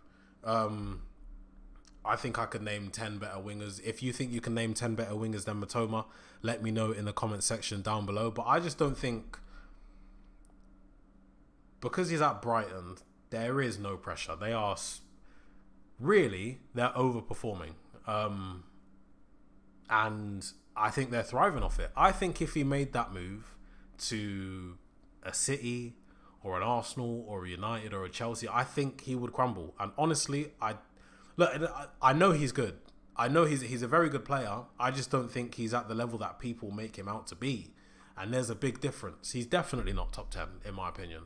I think I could name 10 better wingers. If you think you can name 10 better wingers than Matoma, let me know in the comment section down below. But I just don't think, because he's at Brighton, there is no pressure. They are they're overperforming. And I think they're thriving off it. I think if he made that move to a City or an Arsenal or a United or a Chelsea, I think he would crumble. And honestly, I know he's good. I know he's a very good player. I just don't think he's at the level that people make him out to be. And there's a big difference. He's definitely not top 10, in my opinion.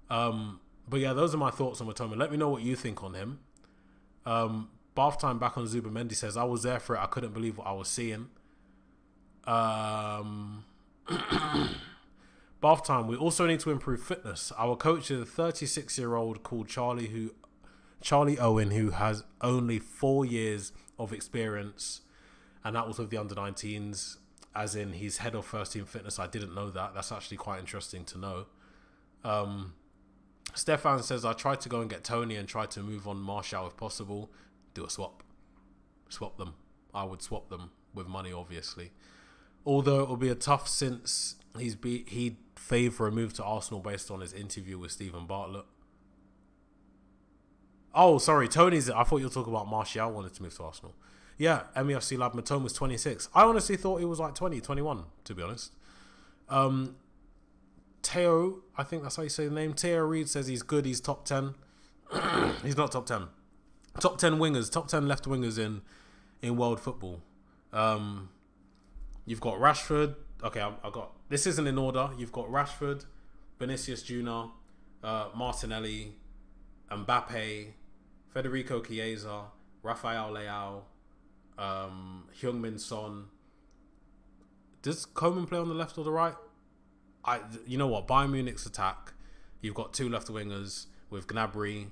But yeah, those are my thoughts on Matoma. Let me know what you think on him. Bath Time back on Zubamendi says, I was there for it. I couldn't believe what I was seeing. Bath Time, we also need to improve fitness. Our coach is a 36-year-old called Charlie Owen, who has only 4 years of experience, and that was with the under-19s, as in he's head of first team fitness. I didn't know that. That's actually quite interesting to know. Stefan says, I tried to go and get Tony and try to move on Martial if possible. Do a swap. Swap them. I would swap them with money, obviously. Although it will be a tough, since he'd favour a move to Arsenal based on his interview with Stephen Bartlett. Oh, sorry, Tony's. I thought you were talking about Martial wanted to move to Arsenal. Yeah, MEFC Lab Matoma was 26. I honestly thought he was like 20, 21, to be honest. Teo, I think that's how you say the name. Teo Reed says he's good. He's top 10. He's not top 10. Top 10 wingers, top 10 left wingers in world football. You've got Rashford. Okay, I've got, this isn't in order. You've got Rashford, Vinicius Junior, Martinelli, Mbappe, Federico Chiesa, Rafael Leao, Heung-min Son. Does Coman play on the left or the right? You know what? Bayern Munich's attack, you've got two left wingers with Gnabry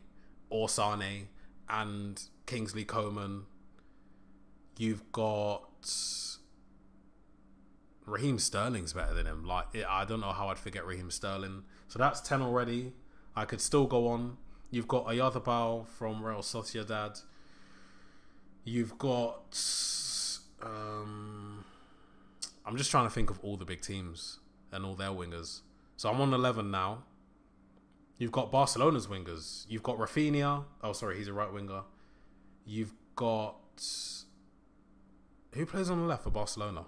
or Sane and Kingsley Coman. You've got Raheem Sterling's better than him. I don't know how I'd forget Raheem Sterling. So that's 10 already. I could still go on. You've got Oyarzabal from Real Sociedad. You've got... I'm just trying to think of all the big teams and all their wingers. So I'm on 11 now. You've got Barcelona's wingers. You've got Rafinha. Oh, sorry, he's a right winger. You've got... Who plays on the left for Barcelona?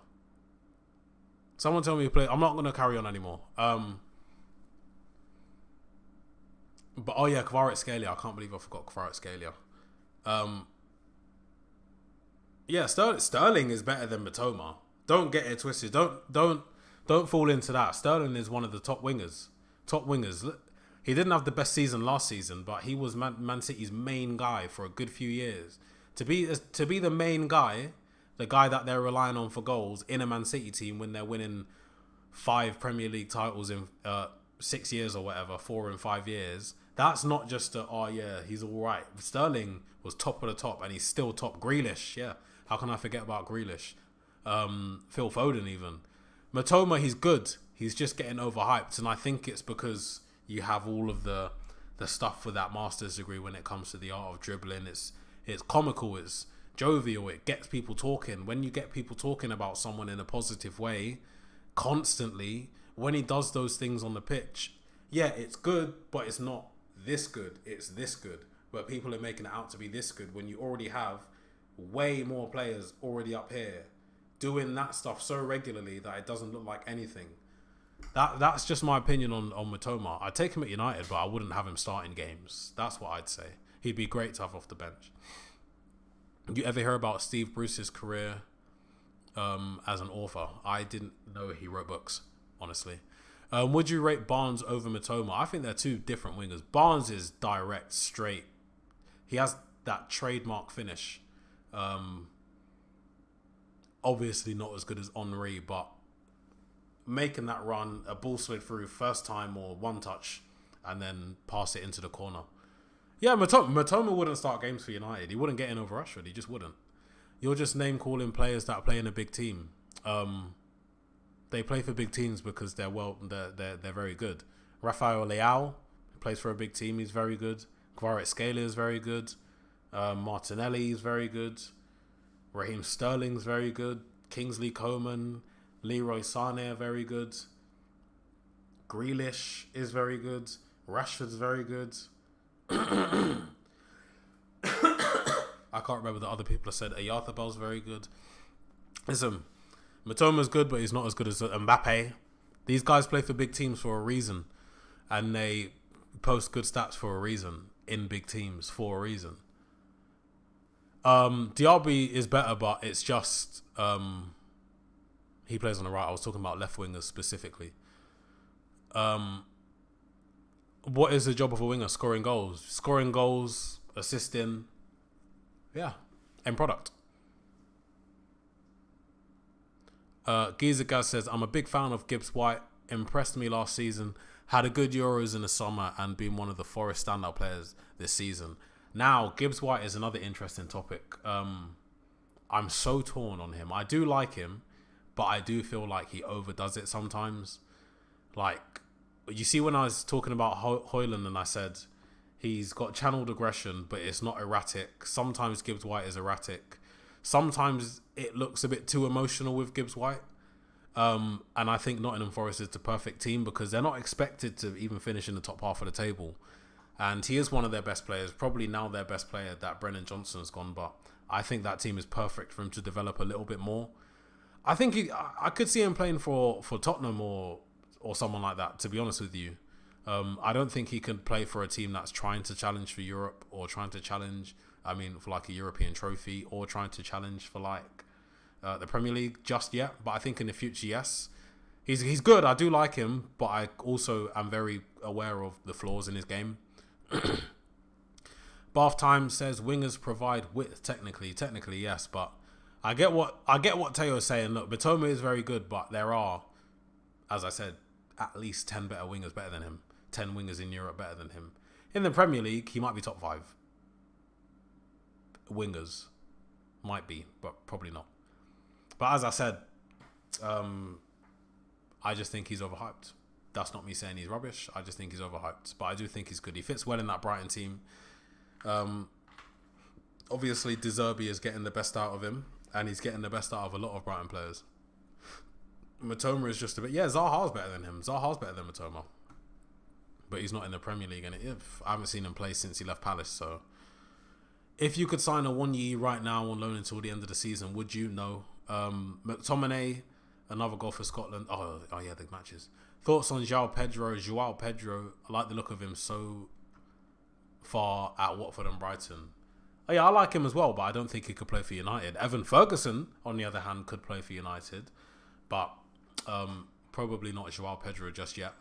Someone tell me who plays... I'm not going to carry on anymore. But, oh yeah, Kvaratskhelia. I can't believe I forgot Kvaratskhelia. Yeah, Sterling is better than Matoma. Don't get it twisted. Don't fall into that. Sterling is one of the top wingers. Top wingers. He didn't have the best season last season, but he was Man City's main guy for a good few years. To be the main guy, the guy that they're relying on for goals in a Man City team when they're winning 5 Premier League titles in 6 years or whatever, 4 in 5 years. That's not just he's all right. Sterling was top of the top, and he's still top. Grealish, yeah. How can I forget about Grealish? Phil Foden even. Matoma, he's good. He's just getting overhyped, and I think it's because you have all of the stuff with that master's degree when it comes to the art of dribbling. It's comical, it's jovial, it gets people talking. When you get people talking about someone in a positive way constantly, when he does those things on the pitch, yeah, it's good, but it's not this good. It's this good. But people are making it out to be this good when you already have way more players already up here doing that stuff so regularly that it doesn't look like anything. That's just my opinion on Mitoma. I'd take him at United, but I wouldn't have him starting games. That's what I'd say. He'd be great to have off the bench. You ever hear about Steve Bruce's career as an author? I didn't know he wrote books, honestly. Would you rate Barnes over Mitoma? I think they're two different wingers. Barnes is direct, straight. He has that trademark finish. Obviously not as good as Henry, but making that run, a ball slid through first time or one touch, and then pass it into the corner. Yeah, Mitoma wouldn't start games for United. He wouldn't get in over Rashford. He just wouldn't. You're just name calling players that play in a big team. They play for big teams because they're very good. Rafael Leao plays for a big team. He's very good. Kvaratskhelia is very good. Martinelli is very good. Raheem Sterling's very good. Kingsley Coman, Leroy Sané are very good. Grealish is very good. Rashford's very good. I can't remember the other people I said. Ayarthabel's very good. Listen, Mitoma's good, but he's not as good as Mbappe. These guys play for big teams for a reason, and they post good stats for a reason in big teams for a reason. Diaby is better, but it's just he plays on the right. I was talking about left wingers specifically. What is the job of a winger? Scoring goals, assisting. Yeah, end product. Giza Gaz says, I'm a big fan of Gibbs White. Impressed me last season. Had a good Euros in the summer and been one of the Forest standout players this season. Now, Gibbs White is another interesting topic. I'm so torn on him. I do like him, but I do feel like he overdoes it sometimes. Like, you see when I was talking about Højlund and I said he's got channeled aggression, but it's not erratic. Sometimes Gibbs White is erratic. Sometimes it looks a bit too emotional with Gibbs White. And I think Nottingham Forest is the perfect team because they're not expected to even finish in the top half of the table. And he is one of their best players, probably now their best player that Brennan Johnson has gone. But I think that team is perfect for him to develop a little bit more. I think I could see him playing for Tottenham or someone like that, to be honest with you. I don't think he can play for a team that's trying to challenge for Europe or trying to challenge, for like a European trophy or trying to challenge for like the Premier League just yet. But I think in the future, yes. He's good. I do like him, but I also am very aware of the flaws in his game. Bath Time says wingers provide width. Technically, yes, but I get what Teo's saying. Look, Mitoma is very good, but there are, as I said, at least 10 better wingers better than him. 10 wingers in Europe better than him. In the Premier League, he might be top 5. Wingers. Might be, but probably not. But as I said, I just think he's overhyped. That's not me saying he's rubbish. I just think he's overhyped. But I do think he's good. He fits well in that Brighton team. Obviously, De Zerbi is getting the best out of him. And he's getting the best out of a lot of Brighton players. Mitoma is just a bit... Yeah, Zaha's better than him. Zaha's better than Mitoma. But he's not in the Premier League. And I haven't seen him play since he left Palace. So, if you could sign a Wonyi right now on loan until the end of the season, would you? No. McTominay, another goal for Scotland. Oh yeah, the matches. Thoughts on João Pedro? I like the look of him so far at Watford and Brighton. Oh yeah, I like him as well, but I don't think he could play for United. Evan Ferguson, on the other hand, could play for United, but probably not João Pedro just yet.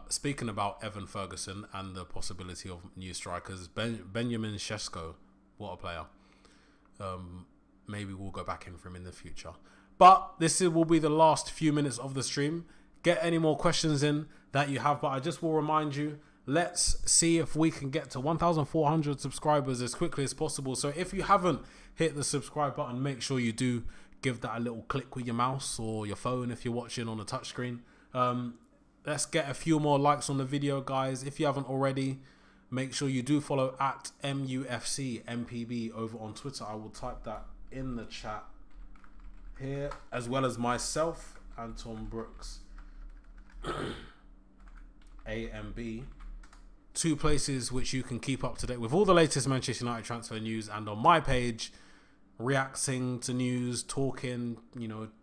Speaking about Evan Ferguson and the possibility of new strikers, Benjamin Sesko, what a player. Maybe we'll go back in for him in the future. But this will be the last few minutes of the stream. Get any more questions in that you have, but I just will remind you, let's see if we can get to 1,400 subscribers as quickly as possible. So if you haven't hit the subscribe button, make sure you do give that a little click with your mouse or your phone if you're watching on a touchscreen. Let's get a few more likes on the video, guys. If you haven't already, make sure you do follow at mufcMPB over on Twitter. I will type that in the chat here, as well as myself, Anton Brooks, AMB. 2 places which you can keep up to date with all the latest Manchester United transfer news, and on my page, reacting to news, talking,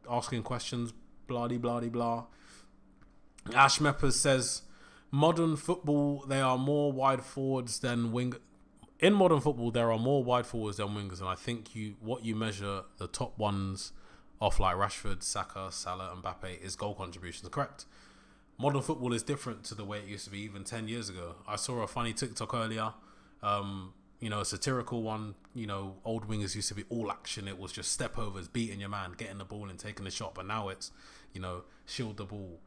asking questions, blah blah blah. Ash Meppers says, modern football, there are more wide forwards than wing. In modern football, there are more wide forwards than wingers, and I think what you measure the top ones off, like Rashford, Saka, Salah, Mbappe, is goal contributions. Correct. Modern football is different to the way it used to be even 10 years ago. I saw a funny TikTok earlier, a satirical one. Old wingers used to be all action. It was just step overs, beating your man, getting the ball and taking the shot. But now it's, shield the ball,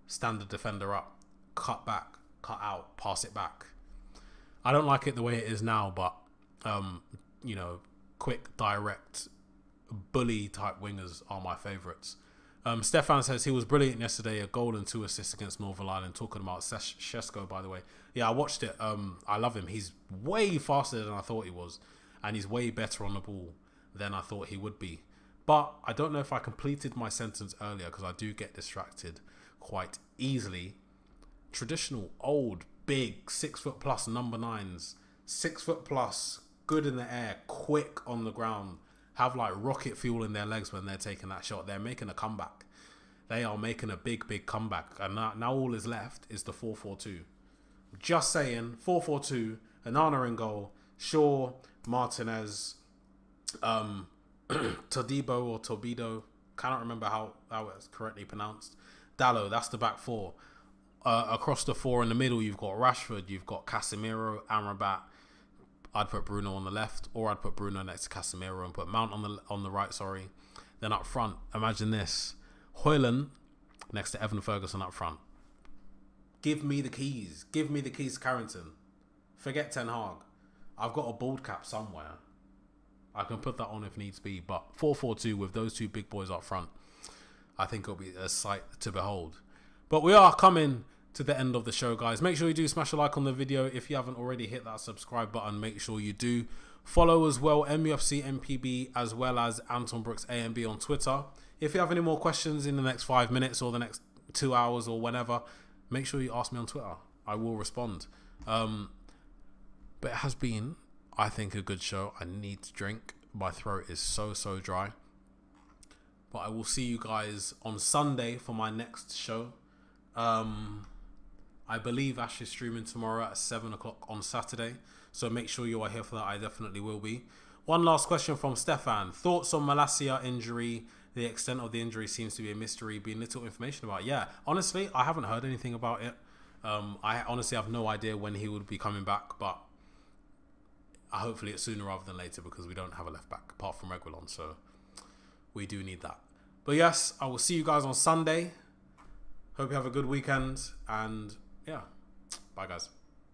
stand the defender up, cut back, cut out, pass it back. I don't like it the way it is now, but, quick, direct, bully type wingers are my favourites. Stefan says he was brilliant yesterday, a goal and 2 assists against Northern Ireland. Talking about Shesko, by the way. Yeah, I watched it. I love him. He's way faster than I thought he was, and he's way better on the ball than I thought he would be. But I don't know if I completed my sentence earlier, because I do get distracted quite easily. Traditional, old, big, 6 foot plus number 9s, 6 foot plus, good in the air, quick on the ground, have like rocket fuel in their legs when they're taking that shot. They're making a comeback. They are making a big comeback. And now all is left is the 4-4-2. Just saying, 4-4-2, Onana in goal, Shaw, Martinez, Todibo or Tobido, cannot remember how it's correctly pronounced. Dalot, that's the back four. Across the four in the middle, you've got Rashford, you've got Casemiro, Amrabat. I'd put Bruno on the left, or I'd put Bruno next to Casemiro and put Mount on the right. Sorry. Then up front, imagine this: Højlund next to Evan Ferguson up front. Give me the keys. Give me the keys to Carrington. Forget Ten Hag. I've got a bald cap somewhere. I can put that on if needs be. But 4-4-2 with those two big boys up front, I think it'll be a sight to behold. But we are coming to the end of the show, guys. Make sure you do smash a like on the video. If you haven't already, hit that subscribe button. Make sure you do follow as well, mufcMPB, as well as Anton Brooks A&B on Twitter. If you have any more questions in the next 5 minutes or the next 2 hours or whenever, make sure you ask me on Twitter. I will respond. But it has been, I think, a good show. I need to drink. My throat is so dry. But I will see you guys on Sunday for my next show. I believe Ash is streaming tomorrow at 7 o'clock on Saturday. So make sure you are here for that. I definitely will be. One last question from Stefan. Thoughts on Malacia injury? The extent of the injury seems to be a mystery. Being little information about it. Yeah, honestly, I haven't heard anything about it. I honestly have no idea when he would be coming back. But hopefully it's sooner rather than later, because we don't have a left back apart from Reguilon. So we do need that. But yes, I will see you guys on Sunday. Hope you have a good weekend. And yeah, bye guys.